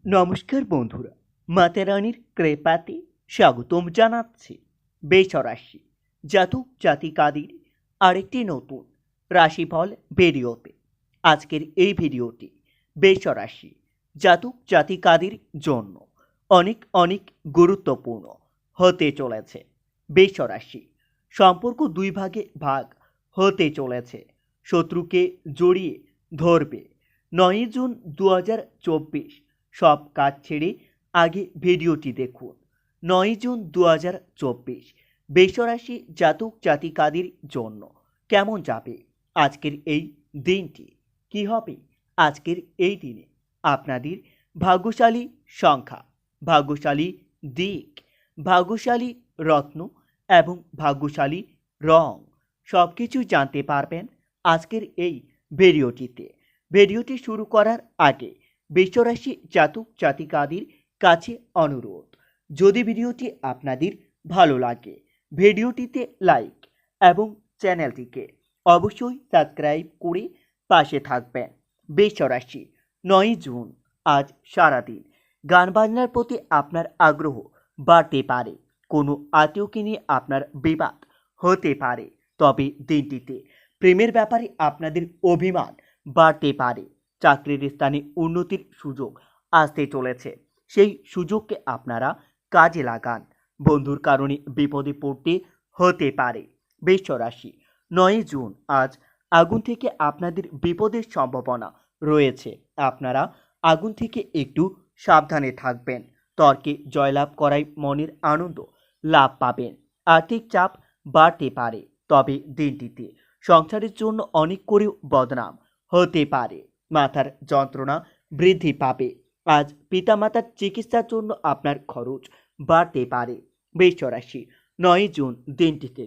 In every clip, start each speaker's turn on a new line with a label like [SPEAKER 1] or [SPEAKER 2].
[SPEAKER 1] নমস্কার বন্ধুরা, মাতা রানীর কৃপাতে স্বাগতম জানাচ্ছি বেসরাশি জাতক জাতিকাদের আরেকটি নতুন রাশিফল ভিডিওতে। আজকের এই ভিডিওটি বেসরাশি জাতক জাতিকাদের জন্য অনেক অনেক গুরুত্বপূর্ণ হতে চলেছে। বেসরাশি সম্পর্ক দুই ভাগে ভাগ হতে চলেছে, শত্রুকে জড়িয়ে ধরবে। 9 জুন 2024 সব কাজ ছেড়ে আগে ভিডিওটি দেখুন। 9 জুন 2024 বেসরাশি জাতক জাতিকাদের জন্য কেমন যাবে আজকের এই দিনটি? কি হবে আজকের এই দিনে আপনাদের ভাগ্যশালী সংখ্যা, ভাগ্যশালী দিক, ভাগ্যশালী রত্ন এবং ভাগ্যশালী রং সব কিছু জানতে পারবেন আজকের এই ভিডিওটিতে। ভিডিওটি শুরু করার আগে বেসরাশি জাতক জাতিকাদের কাছে অনুরোধ, যদি ভিডিওটি আপনাদের ভালো লাগে ভিডিওটিতে লাইক এবং চ্যানেলটিকে অবশ্যই সাবস্ক্রাইব করে পাশে থাকবেন। বেসরাশি 9 জুন আজ সারাদিন গান বাজনার প্রতি আপনার আগ্রহ বাড়তে পারে। কোনো আত্মীয়কে নিয়ে আপনার বিবাদ হতে পারে, তবে দিনটিতে প্রেমের ব্যাপারে আপনাদের অভিমান বাড়তে পারে। চাকরির স্থানে উন্নতির সুযোগ আসতে চলেছে, সেই সুযোগকে আপনারা কাজে লাগান। বন্ধুর কারণে বিপদে পড়তে হতে পারে। বেসরাশি 9 জুন আজ আগুন থেকে আপনাদের বিপদের সম্ভাবনা রয়েছে। আপনারা আগুন থেকে একটু সাবধানে থাকবেন। তর্কে জয়লাভ করায় মনের আনন্দ লাভ পাবেন। আর্থিক চাপ বাড়তে পারে, তবে দিনটিতে সংসারের জন্য অনেক করেও বদনাম হতে পারে। মাথার যন্ত্রণা বৃদ্ধি পাবে। আজ পিতামাতার চিকিৎসার জন্য আপনার খরচ বাড়তে পারে। বেসরাশি 9 জুন দিনটিতে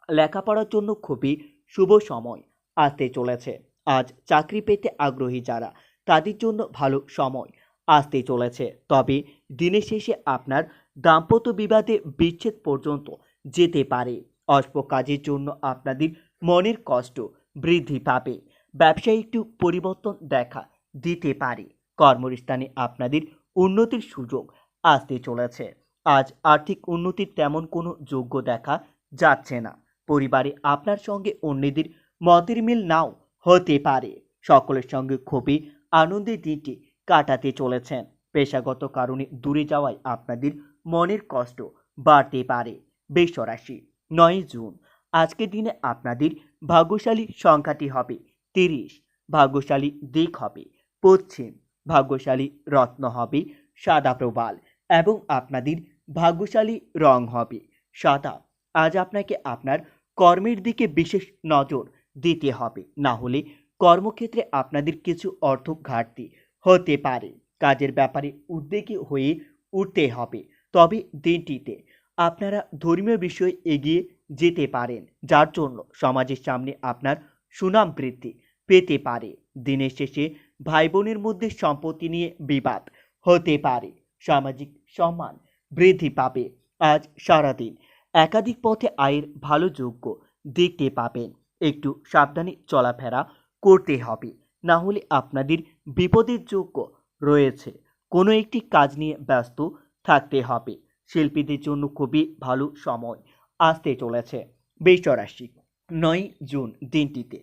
[SPEAKER 1] লেখাপড়ার জন্য খুবই শুভ সময় আসতে চলেছে। আজ চাকরি পেতে আগ্রহী যারা, তাদের জন্য ভালো সময় আসতে চলেছে, তবে দিনের শেষে আপনার দাম্পত্য বিবাদে বিচ্ছেদ পর্যন্ত যেতে পারে। অল্প কাজের জন্য আপনাদের মনের কষ্ট বৃদ্ধি পাবে। ব্যবসায় একটু পরিবর্তন দেখা দিতে পারে। কর্মস্থানে আপনাদের উন্নতির সুযোগ আসতে চলেছে। আজ আর্থিক উন্নতির তেমন কোনো যোগ্য দেখা যাচ্ছে না। পরিবারে আপনার সঙ্গে অন্যদের মতের মিল নাও হতে পারে। সকলের সঙ্গে খুবই আনন্দের দিনটি কাটাতে চলেছেন। পেশাগত কারণে দূরে যাওয়ায় আপনাদের মনের কষ্ট বাড়তে পারে। বেসরাশি 9 জুন আজকের দিনে আপনাদের ভাগ্যশালী সংখ্যাটি হবে 30, ভাগ্যশালী দিক হবে পশ্চিম, ভাগ্যশালী রত্ন হবে সাদা প্রবাল এবং আপনাদের ভাগ্যশালী রং হবে সাদা। আজ আপনাকে আপনার কর্মের দিকে বিশেষ নজর দিতে হবে, না হলে কর্মক্ষেত্রে আপনাদের কিছু অর্থ ঘাটতি হতে পারে। কাজের ব্যাপারে উদ্যোগী হয়ে উঠতে হবে, তবে দিনটিতে আপনারা ধর্মীয় বিষয়ে এগিয়ে যেতে পারেন, যার জন্য সমাজের সামনে আপনার সুনাম বৃদ্ধি পেতে পারে। দিনের শেষে ভাই বোনের মধ্যে সম্পত্তি নিয়ে বিবাদ হতে পারে। সামাজিক সম্মান বৃদ্ধি পাবে। আজ সারাদিন একাধিক পথে আয়ের ভালো যোগ্য দেখতে পাবেন। একটু সাবধানে চলাফেরা করতে হবে, না হলে আপনাদের বিপদের যোগ্য রয়েছে। কোনো একটি কাজ নিয়ে ব্যস্ত থাকতে হবে। শিল্পীদের জন্য খুবই ভালো সময় আসতে চলেছে। বেসরাশি 9 জুন দিনটিতে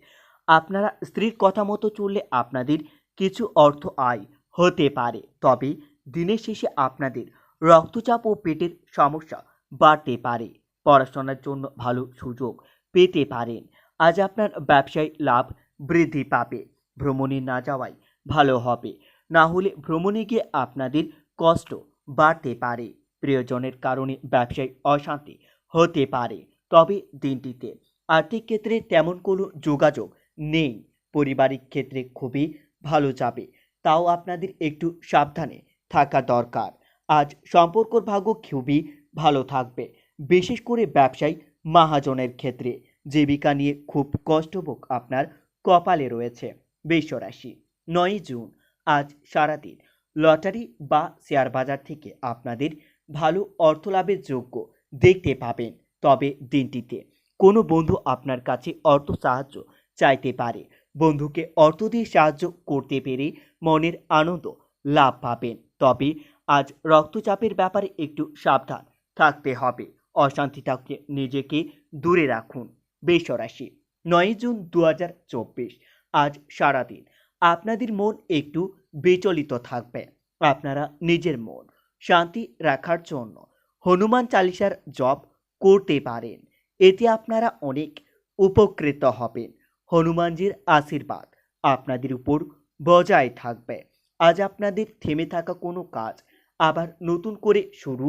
[SPEAKER 1] আপনারা স্ত্রীর কথা মতো চললে আপনাদের কিছু অর্থ আয় হতে পারে, তবে দিনের শেষে আপনাদের রক্তচাপ ও পেটের সমস্যা বাড়তে পারে। পড়াশোনার জন্য ভালো সুযোগ পেতে পারেন। আজ আপনার ব্যবসায় লাভ বৃদ্ধি পাবে। ভ্রমণে না যাওয়াই ভালো হবে, না হলে ভ্রমণে গিয়ে আপনাদের কষ্ট বাড়তে পারে। প্রিয়জনের কারণে ব্যবসায় অশান্তি হতে পারে, তবে দিনটিতে আর্থিক ক্ষেত্রে তেমন কোনো যোগাযোগ নেই। পারিবারিক ক্ষেত্রে খুবই ভালো যাবে, তাও আপনাদের একটু সাবধানে থাকা দরকার। আজ সম্পর্কর ভাগ্য খুবই ভালো থাকবে, বিশেষ করে ব্যবসায়ী মহাজনের ক্ষেত্রে। জীবিকা নিয়ে খুব কষ্টভোগ আপনার কপালে রয়েছে। বেসরাশি 9 জুন আজ সারাদিন লটারি বা শেয়ার বাজার থেকে আপনাদের ভালো অর্থ লাভের যোগ্য দেখতে পাবেন, তবে দিনটিতে কোনো বন্ধু আপনার কাছে অর্থ সাহায্য চাইতে পারে। বন্ধুকে অর্থ দিয়ে সাহায্য করতে পেরে মনের আনন্দ লাভ পাবেন, তবে আজ রক্তচাপের ব্যাপারে একটু সাবধান থাকতে হবে। অশান্তি থাকলে নিজেকে দূরে রাখুন। বৃষরাশি, 9 জুন 2024। আজ সারাদিন আপনাদের মন একটু বিচলিত থাকবে। আপনারা নিজের মন শান্তি রাখার জন্য হনুমান চালিসার জপ করতে পারেন। এতে আপনারা অনেক উপকৃত হবেন। হনুমানজির আশীর্বাদ আপনাদের উপর বজায় থাকবে। আজ আপনাদের থেমে থাকা কোনো কাজ আবার নতুন করে শুরু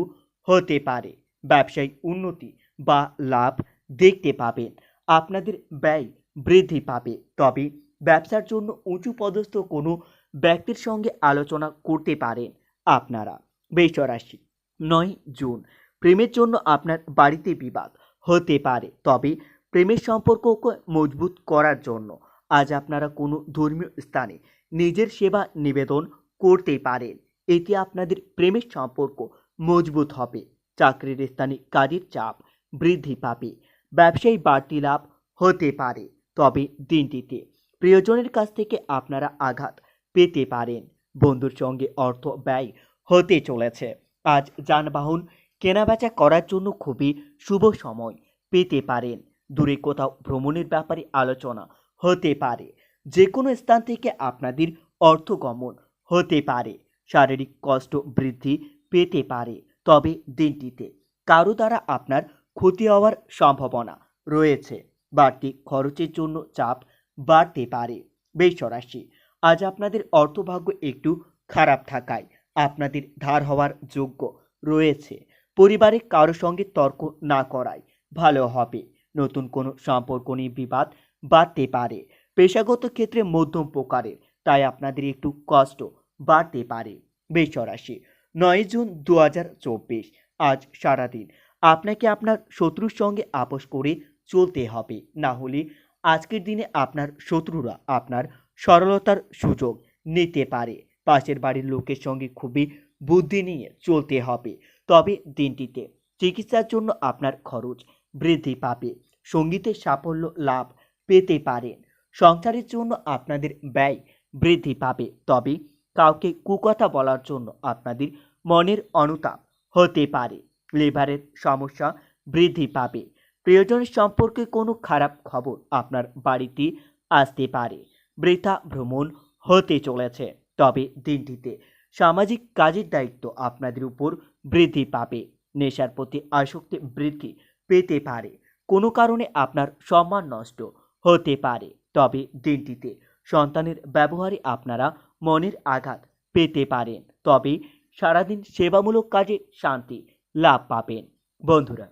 [SPEAKER 1] হতে পারে। ব্যবসায়িক উন্নতি বা লাভ দেখতে পাবেন। আপনাদের ব্যয় বৃদ্ধি পাবে, তবে ব্যবসার জন্য উঁচু পদস্থ কোনো ব্যক্তির সঙ্গে আলোচনা করতে পারেন আপনারা। বৃষরাশি, 9 জুন। প্রেমের জন্য আপনার বাড়িতে বিবাদ হতে পারে, তবে প্রেমের সম্পর্ককে মজবুত করার জন্য আজ আপনারা কোনো ধর্মীয় স্থানে নিজের সেবা নিবেদন করতে পারেন। এতে আপনাদের প্রেমের সম্পর্ক মজবুত হবে। চাকরির স্থানে কাজের চাপ বৃদ্ধি পাবে। ব্যবসায়ী বাড়তি লাভ হতে পারে, তবে দিনটিতে প্রিয়জনের কাছ থেকে আপনারা আঘাত পেতে পারেন। বন্ধুর সঙ্গে অর্থ ব্যয় হতে চলেছে। আজ যানবাহন কেনাবেচা করার জন্য খুবই শুভ সময় পেতে পারেন। দূরে কোথাও ভ্রমণের ব্যাপারে আলোচনা হতে পারে। যে কোনো স্থান থেকে আপনাদের অর্থগমন হতে পারে। শারীরিক কষ্ট বৃদ্ধি পেতে পারে, তবে দিনটিতে কারো দ্বারা আপনার ক্ষতি হওয়ার সম্ভাবনা রয়েছে। বাড়তি খরচের জন্য চাপ বাড়তে পারে। বৃষরাশি, আজ আপনাদের অর্থভাগ্য একটু খারাপ থাকায় আপনাদের ধার হওয়ার যোগ্য রয়েছে। পরিবারের কারো সঙ্গে তর্ক না করাই ভালো হবে। নতুন কোনো সম্পর্ক নিয়ে বিবাদ বাড়তে পারে। পেশাগত ক্ষেত্রে মধ্যম প্রকারের, তাই আপনাদের একটু কষ্ট বাড়তে পারে। বৃষরাশি, 9 জুন 2024। আজ সারাদিন আপনাকে আপনার শত্রুর সঙ্গে আপোষ করে চলতে হবে, না হলে আজকের দিনে আপনার শত্রুরা আপনার সরলতার সুযোগ নিতে পারে। পাশের বাড়ির লোকের সঙ্গে খুবই বুদ্ধি নিয়ে চলতে হবে, তবে দিনটিতে চিকিৎসার জন্য আপনার খরচ বৃদ্ধি পাবে। সঙ্গীতের সাফল্য লাভ পেতে পারেন। সংসারের জন্য আপনাদের ব্যয় বৃদ্ধি পাবে, তবে কাউকে কুকথা বলার জন্য আপনাদের মনের অনুতাপ হতে পারে। লিভারের সমস্যা বৃদ্ধি পাবে। প্রিয়জনের সম্পর্কে কোনো খারাপ খবর আপনার বাড়িতে আসতে পারে। বৃথা ভ্রমণ হতে চলেছে, তবে দিনটিতে সামাজিক কাজের দায়িত্ব আপনাদের উপর বৃদ্ধি পাবে। নেশার প্রতি আসক্তি বৃদ্ধি পেতে পারে। কোনো কারণে আপনার সম্মান নষ্ট হতে পারে, তবে দিনটিতে সন্তানের ব্যবহারে আপনারা মনের আঘাত পেতে পারেন। তবে সারাদিন সেবামূলক কাজে শান্তি লাভ পাবেন। বন্ধুরা,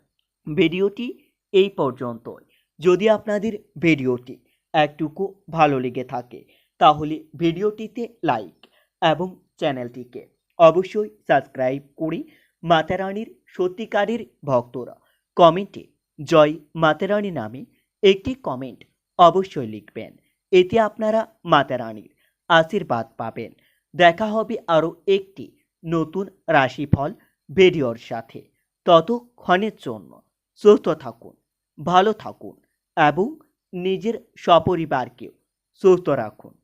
[SPEAKER 1] ভিডিওটি এই পর্যন্তই। যদি আপনাদের ভিডিওটি একটুকু ভালো লেগে থাকে তাহলে ভিডিওটিতে লাইক এবং চ্যানেলটিকে অবশ্যই সাবস্ক্রাইব করে মাতারানীর সত্যিকারের ভক্তরা কমেন্টে জয় মাতারানী নামে একটি কমেন্ট অবশ্যই লিখবেন। এতে আপনারা মাতারানীর আশীর্বাদ পাবেন। দেখা হবে আরও একটি নতুন রাশিফল ভিডিওর সাথে। ততক্ষণের জন্য সুস্থ থাকুন, ভালো থাকুন এবং নিজের সপরিবারকেও সুস্থ রাখুন।